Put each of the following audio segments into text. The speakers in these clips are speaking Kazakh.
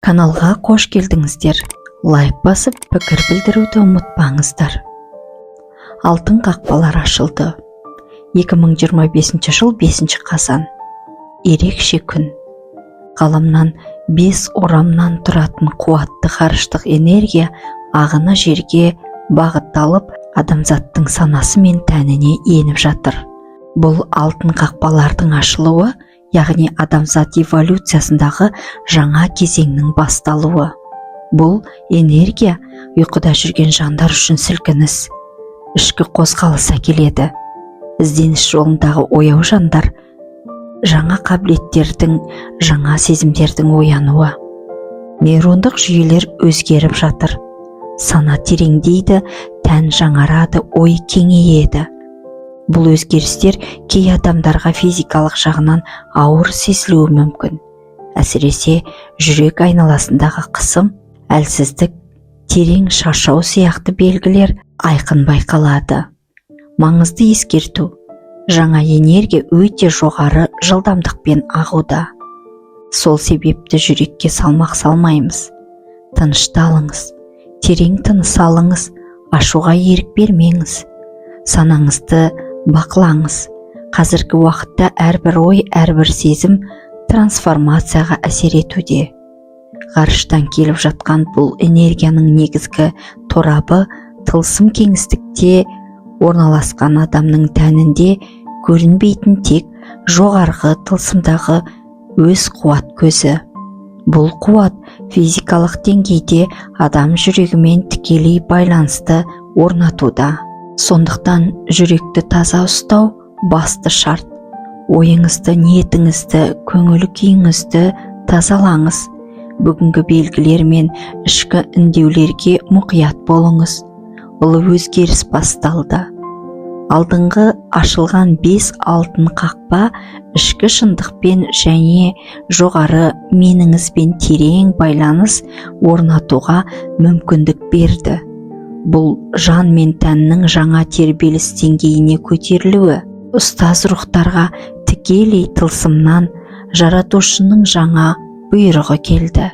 Каналға қош келдіңіздер. Лайк басып, пікір білдіруді ұмытпаңыздар. Алтын қақпалар ашылды. 2025 жыл 5 қазан. Ерекше күн. Ғаламнан 5 орамнан тұратын қуатты ғарыштық энергия ағыны жерге бағытталып, адамзаттың санасы мен тәніне еніп жатыр. Бұл алтын қақпалардың ашылуы, яғни адамзат эволюциясындағы жаңа кезеңнің басталуы. Бұл энергия ұйқыда жүрген жандар үшін сілкініс, ішкі қозғалыс әкеледі. Ізденіс жолындағы ояу жандар жаңа қабілеттердің, жаңа сезімдердің оянуы. Нейрондық жүйелер өзгеріп жатыр. Сана тереңдейді, тән жаңарады, ой кеңейеді. Бұл өзгерістер кей адамдарға физикалық жағынан ауыр сезілуі мүмкін. Әсіресе жүрек айналасындағы қысым, әлсіздік, терең шаршау сияқты белгілер айқын байқалады. Маңызды ескерту: жаңа энергия өте жоғары жылдамдықпен ағуда. Сол себепті жүрекке салмақ салмаймыз. Тынышталыңыз, терең тыныс алыңыз, ашуға ерік бермеңіз. Санаңызды бақылаңыз. Қазіргі уақытта әрбір ой, әрбір сезім трансформацияға әсер етуде. Ғарыштан келіп жатқан бұл энергияның негізгі торабы тылсым кеңістікте орналасқан адамның тәнінде көрінбейтін тек жоғарғы тылсымдағы өз қуат көзі. Бұл қуат физикалық деңгейде адам жүрегімен тікелей байланысты орнатуда. Сондықтан жүректі таза ұстау басты шарт. Ойыңызды, ниетіңізді, көңіл күйіңізді тазалаңыз. Бүгінгі белгілер мен ішкі үндеулерге мұқият болыңыз. Ұлы өзгеріс басталды. Алдыңғы ашылған 5 алтын қақпа ішкі шындықпен және жоғары меніңізбен терең байланыс орнатуға мүмкіндік берді. Бұл жан мен тәннің жаңа тербеліс деңгейіне көтерілуі, ұстаз рухтарға тікелей тылсымнан жаратушының жаңа бұйрығы келді.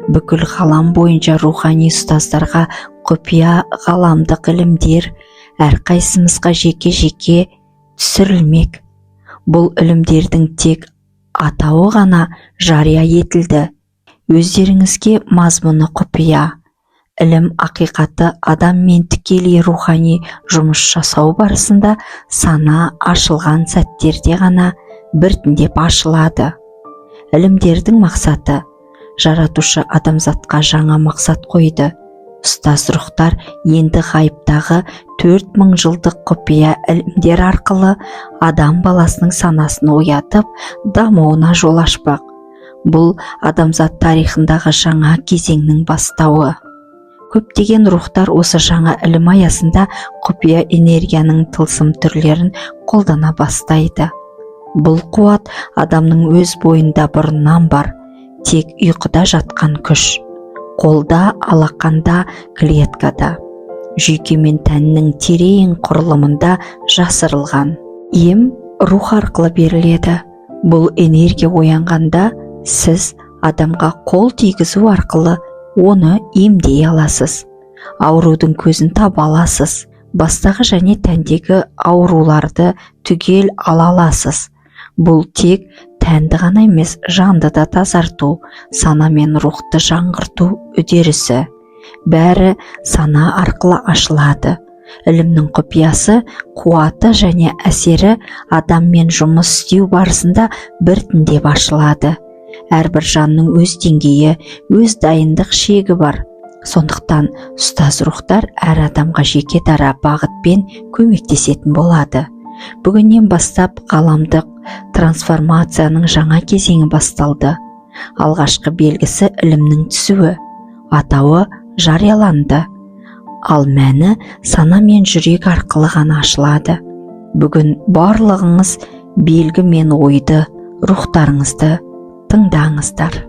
Бүкіл ғалам бойынша рухани ұстаздарға құпия ғаламдық ілімдер әрқайсымызға жеке-жеке түсірілмек. Бұл ілімдердің тек атауы ғана жария етілді. Өздеріңізге мазмұны құпия. Ілім ақиқаты адаммен тікелей рухани жұмыс жасау барысында сана ашылған сәттерде ғана біртіндеп ашылады. Ілімдердің мақсаты: жаратушы адамзатқа жаңа мақсат қойды. Ұстаз рухтар енді ғайыптағы 4000 жылдық құпия ілімдер арқылы адам баласының санасын оятып, дамуына жол ашпақ. Бұл адамзат тарихындағы жаңа кезеңнің бастауы. Көптеген рухтар осы жаңа ілім аясында құпия энергияның тылсым түрлерін қолдана бастайды. Бұл қуат адамның өз бойында бұрыннан бар, тек ұйқыда жатқан күш. Қолда, алақанда, клеткада, жүйке мен тәннің терең құрылымында жасырылған. Ем рух арқылы беріледі. Бұл энергия оянғанда сіз адамға қол тигізу арқылы оны емдей аласыз. Аурудың көзін таба аласыз. Бастағы және тәндегі ауруларды түгел ала аласыз. Бұл тек тәнді ғана емес, жанды да тазарту, сана мен рухты жаңғырту үдерісі. Бәрі сана арқылы ашылады. Ілімнің құпиясы, қуаты және әсері адаммен жұмыс істеу барысында біртіндеп ашылады. Әрбір жанның өз деңгейі, өз дайындық шегі бар. Сондықтан ұстаз рухтар әр адамға жеке дара бағытпен көмектесетін болады. Бүгіннен бастап ғаламдық трансформацияның жаңа кезеңі басталды. Алғашқы белгісі ілімнің түсуі, атауы жарияланды. Ал мәні сана мен жүрек арқылы ғана ашылады. Бүгін барлығыңыз белгі мен ойды, рухтарыңызды тыңдаңыздар.